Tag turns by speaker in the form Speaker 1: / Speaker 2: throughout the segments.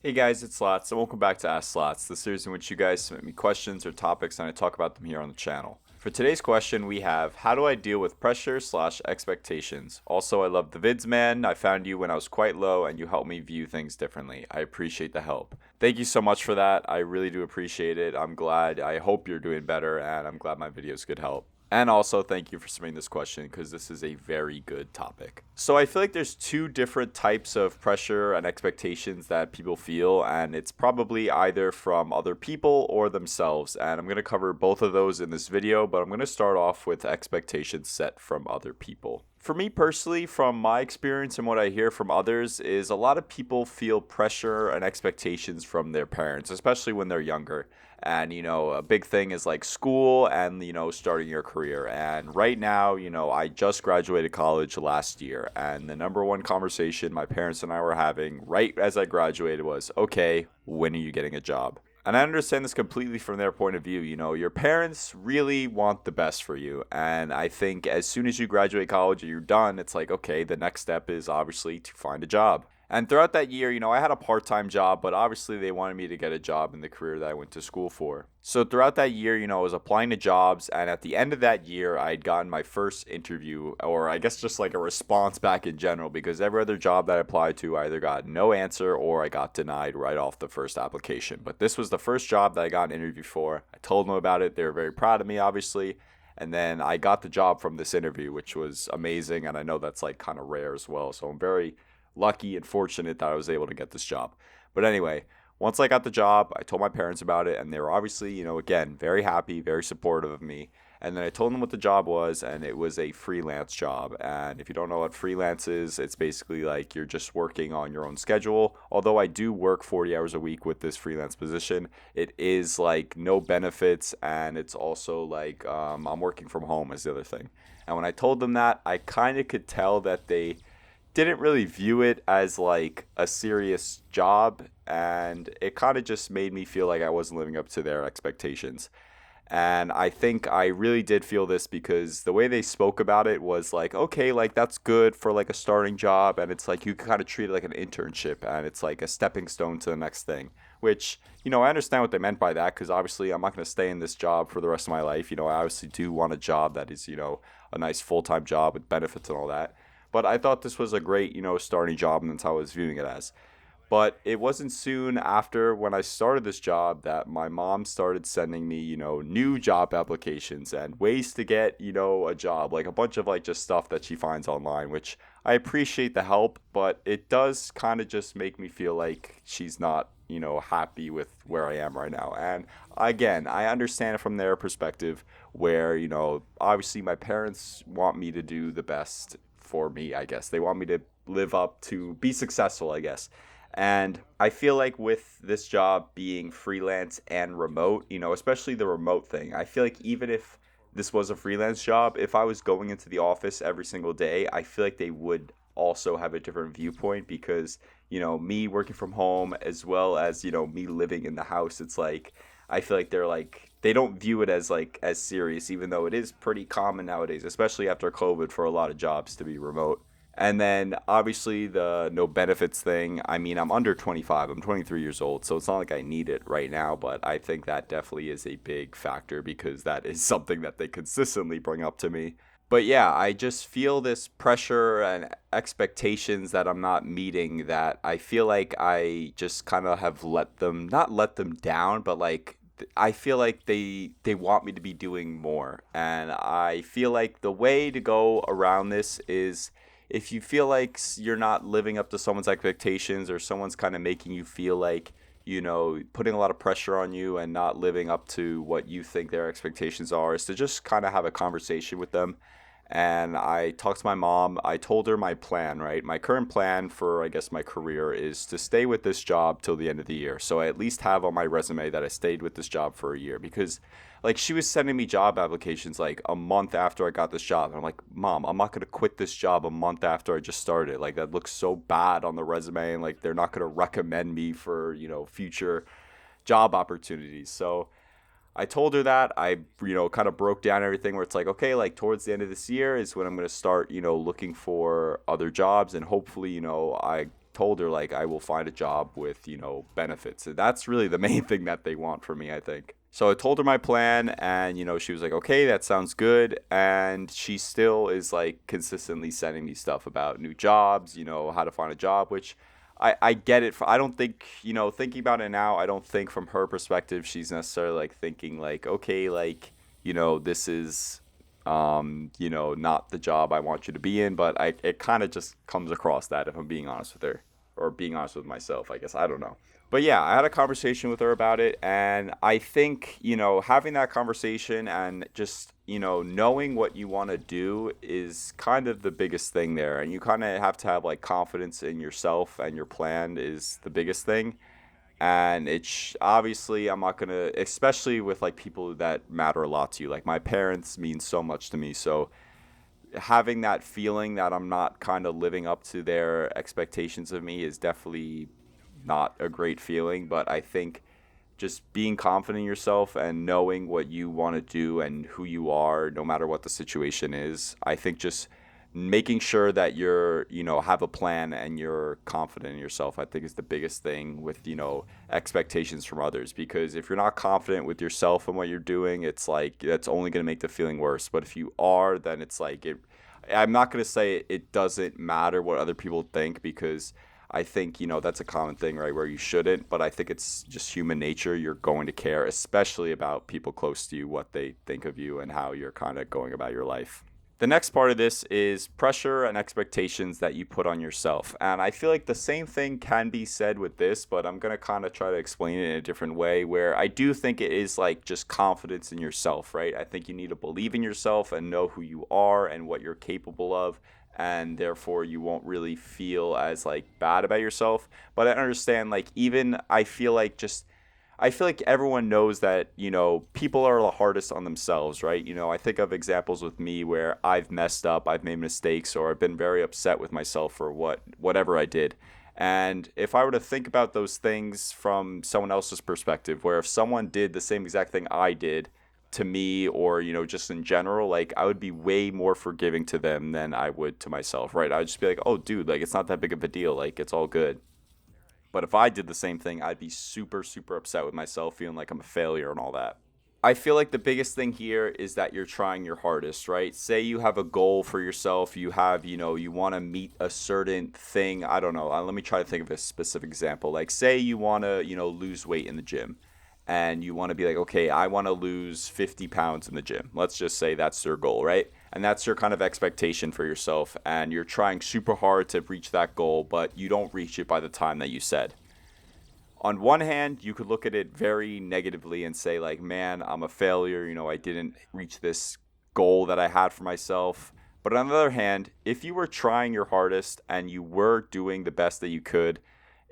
Speaker 1: Hey guys, it's Slots, and welcome back to Ask Slots, the series in which you guys submit me questions or topics and I talk about them here on the channel. For today's question, we have how do I deal with pressure slash expectations? Also, I love the vids, man. I found you when I was quite low and you helped me view things differently. I appreciate the help. Thank you so much for that. I really do appreciate it. I'm glad. I hope you're doing better, and I'm glad my videos could help. And also, thank you for submitting this question because this is a very good topic. So, I feel like there's two different types of pressure and expectations that people feel, and it's probably either from other people or themselves. And I'm going to cover both of those in this video, but I'm going to start off with expectations set from other people. For me personally, from my experience and what I hear from others, is a lot of people feel pressure and expectations from their parents, especially when they're younger. And, a big thing is like school and, starting your career. And right now, I just graduated college last year. And the number one conversation my parents and I were having right as I graduated was, okay, when are you getting a job? And I understand this completely from their point of view. Your parents really want the best for you. And I think as soon as you graduate college and you're done, it's like, okay, the next step is obviously to find a job. And throughout that year, I had a part time job, but obviously they wanted me to get a job in the career that I went to school for. So throughout that year, I was applying to jobs. And at the end of that year, I had gotten my first interview, or I guess just like a response back in general, because every other job that I applied to, I either got no answer or I got denied right off the first application. But this was the first job that I got an interview for. I told them about it. They were very proud of me, obviously. And then I got the job from this interview, which was amazing. And I know that's like kind of rare as well. So I'm very lucky and fortunate that I was able to get this job. But anyway, once I got the job, I told my parents about it, and they were obviously, again, very happy, very supportive of me. And then I told them what the job was, and it was a freelance job. And if you don't know what freelance is, it's basically like you're just working on your own schedule. Although I do work 40 hours a week with this freelance position, it is like no benefits, and it's also like I'm working from home, is the other thing. And when I told them that, I kind of could tell that they didn't really view it as like a serious job, and it kind of just made me feel like I wasn't living up to their expectations. And I think I really did feel this because the way they spoke about it was like, okay, like that's good for like a starting job. And it's like you can kind of treat it like an internship and it's like a stepping stone to the next thing, which, I understand what they meant by that because obviously I'm not going to stay in this job for the rest of my life. I obviously do want a job that is, a nice full time job with benefits and all that. But I thought this was a great, starting job, and that's how I was viewing it as. But it wasn't soon after when I started this job that my mom started sending me, new job applications and ways to get, a job, like a bunch of like just stuff that she finds online, which I appreciate the help, but it does kind of just make me feel like she's not, happy with where I am right now. And again, I understand it from their perspective where, obviously my parents want me to do the best for me, I guess. They want me to live up to be successful, I guess. And I feel like with this job being freelance and remote, especially the remote thing, I feel like even if this was a freelance job, if I was going into the office every single day, I feel like they would also have a different viewpoint because, me working from home as well as, me living in the house, it's like I feel like they don't view it as like as serious, even though it is pretty common nowadays, especially after COVID for a lot of jobs to be remote. And then obviously the no benefits thing. I mean, I'm under 25. I'm 23 years old, so it's not like I need it right now, but I think that definitely is a big factor because that is something that they consistently bring up to me. But yeah, I just feel this pressure and expectations that I'm not meeting that I feel like I just kind of have let them not let them down, but like I feel like they want me to be doing more. And I feel like the way to go around this is if you feel like you're not living up to someone's expectations or someone's kind of making you feel like, putting a lot of pressure on you and not living up to what you think their expectations are, is to just kind of have a conversation with them. And I talked to my mom. I told her my plan, right? My current plan for, I guess, my career is to stay with this job till the end of the year. So I at least have on my resume that I stayed with this job for a year because, like, she was sending me job applications like a month after I got this job. And I'm like, Mom, I'm not going to quit this job a month after I just started. Like, that looks so bad on the resume. And, like, they're not going to recommend me for, future job opportunities. So, I told her that I, kind of broke down everything where it's like, okay, like towards the end of this year is when I'm going to start, looking for other jobs and hopefully, I told her like I will find a job with, benefits. That's really the main thing that they want from me, I think. So I told her my plan, and she was like, "Okay, that sounds good." And she still is like consistently sending me stuff about new jobs, how to find a job, which I get it. I don't think, thinking about it now, I don't think from her perspective she's necessarily like thinking like, okay, like, this is not the job I want you to be in, but it kind of just comes across that, if I'm being honest with her, or being honest with myself, I guess. I don't know. But yeah, I had a conversation with her about it, and I think, having that conversation and just, knowing what you want to do is kind of the biggest thing there. And you kind of have to have like confidence in yourself, and your plan is the biggest thing. And it's obviously, I'm not gonna, especially with like people that matter a lot to you. Like my parents mean so much to me, so having that feeling that I'm not kind of living up to their expectations of me is definitely not a great feeling. But I think just being confident in yourself and knowing what you want to do and who you are, no matter what the situation is, I think just making sure that you're, have a plan and you're confident in yourself, I think is the biggest thing with, expectations from others. Because if you're not confident with yourself and what you're doing, it's like that's only going to make the feeling worse. But if you are, then it's like I'm not going to say it doesn't matter what other people think, because I think, that's a common thing, right, where you shouldn't. But I think it's just human nature. You're going to care, especially about people close to you, what they think of you and how you're kind of going about your life. The next part of this is pressure and expectations that you put on yourself. And I feel like the same thing can be said with this, but I'm going to kind of try to explain it in a different way, where I do think it is like just confidence in yourself, right? I think you need to believe in yourself and know who you are and what you're capable of. And therefore you won't really feel as like bad about yourself. But I understand, like, even I feel like everyone knows that, people are the hardest on themselves, right? I think of examples with me where I've messed up, I've made mistakes, or I've been very upset with myself for whatever I did. And if I were to think about those things from someone else's perspective, where if someone did the same exact thing I did to me, or, just in general, like I would be way more forgiving to them than I would to myself, right? I'd just be like, "Oh, dude, like it's not that big of a deal. Like it's all good." But if I did the same thing, I'd be super, super upset with myself, feeling like I'm a failure and all that. I feel like the biggest thing here is that you're trying your hardest, right? Say you have a goal for yourself, you have, you want to meet a certain thing. I don't know. Let me try to think of a specific example. Like, say you want to, lose weight in the gym, and you want to be like, okay, I want to lose 50 pounds in the gym. Let's just say that's your goal, right? And that's your kind of expectation for yourself. And you're trying super hard to reach that goal, but you don't reach it by the time that you said. On one hand, you could look at it very negatively and say, like, man, I'm a failure. I didn't reach this goal that I had for myself. But on the other hand, if you were trying your hardest and you were doing the best that you could,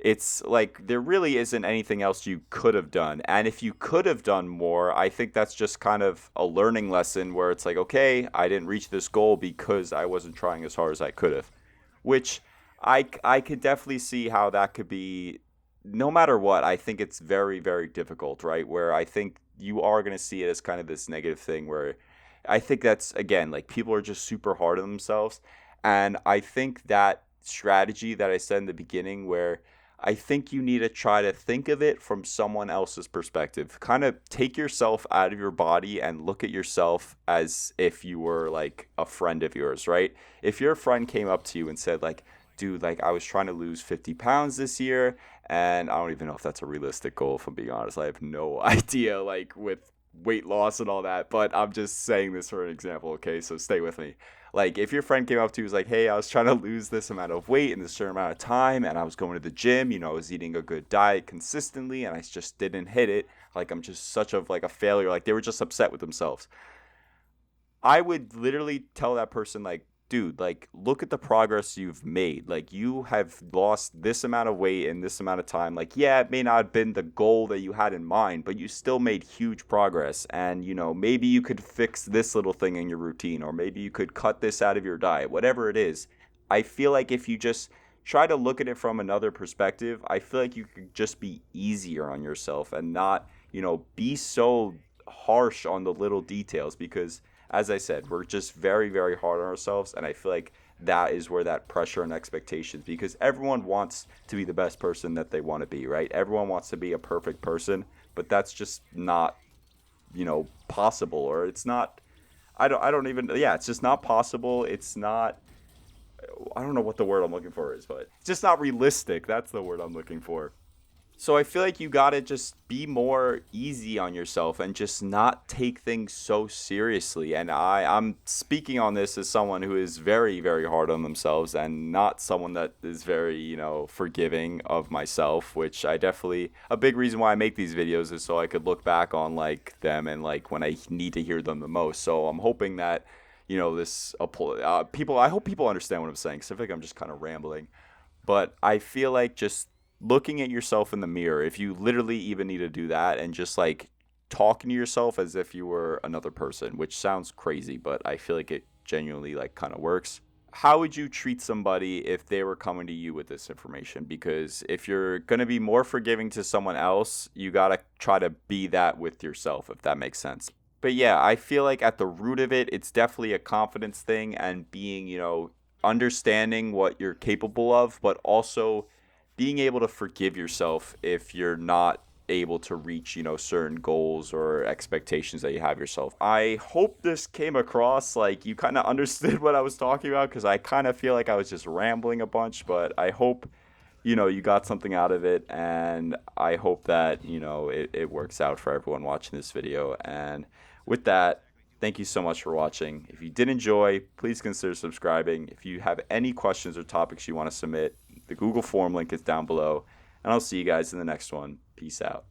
Speaker 1: it's like there really isn't anything else you could have done. And if you could have done more, I think that's just kind of a learning lesson where it's like, okay, I didn't reach this goal because I wasn't trying as hard as I could have. Which I could definitely see how that could be. No matter what, I think it's very, very difficult, right? Where I think you are going to see it as kind of this negative thing where I think that's, again, like people are just super hard on themselves. And I think that strategy that I said in the beginning, where I think you need to try to think of it from someone else's perspective. Kind of take yourself out of your body and look at yourself as if you were like a friend of yours, right? If your friend came up to you and said, like, dude, like I was trying to lose 50 pounds this year, and I don't even know if that's a realistic goal, if I'm being honest. I have no idea, like with weight loss and all that, but I'm just saying this for an example, okay? So stay with me. Like if your friend came up to you and was like, hey, I was trying to lose this amount of weight in this certain amount of time, and I was going to the gym, I was eating a good diet consistently, and I just didn't hit it. Like I'm just such of like a failure. Like they were just upset with themselves. I would literally tell that person, like, dude, like, look at the progress you've made. Like, you have lost this amount of weight in this amount of time. Like, yeah, it may not have been the goal that you had in mind, but you still made huge progress. And, maybe you could fix this little thing in your routine, or maybe you could cut this out of your diet, whatever it is. I feel like if you just try to look at it from another perspective, I feel like you could just be easier on yourself and not, be so harsh on the little details, because as I said, we're just very, very hard on ourselves. And I feel like that is where that pressure and expectations, because everyone wants to be the best person that they want to be, right? Everyone wants to be a perfect person, but that's just not, possible, or it's not. I don't even. Yeah, it's just not possible. It's not. I don't know what the word I'm looking for is, but it's just not realistic. That's the word I'm looking for. So I feel like you gotta just be more easy on yourself and just not take things so seriously. And I'm speaking on this as someone who is very, very hard on themselves and not someone that is very, forgiving of myself, which I definitely, a big reason why I make these videos is so I could look back on like them and like when I need to hear them the most. So I'm hoping that, I hope people understand what I'm saying, because I feel like I'm just kind of rambling. But I feel like just looking at yourself in the mirror, if you literally even need to do that, and just like talking to yourself as if you were another person, which sounds crazy, but I feel like it genuinely like kind of works. How would you treat somebody if they were coming to you with this information? Because if you're going to be more forgiving to someone else, you got to try to be that with yourself, if that makes sense. But yeah, I feel like at the root of it, it's definitely a confidence thing and being, understanding what you're capable of, but also being able to forgive yourself if you're not able to reach, certain goals or expectations that you have yourself. I hope this came across like you kind of understood what I was talking about, because I kind of feel like I was just rambling a bunch, but I hope, you got something out of it, and I hope that, it works out for everyone watching this video. And with that, thank you so much for watching. If you did enjoy, please consider subscribing. If you have any questions or topics you want to submit, the Google form link is down below. And I'll see you guys in the next one. Peace out.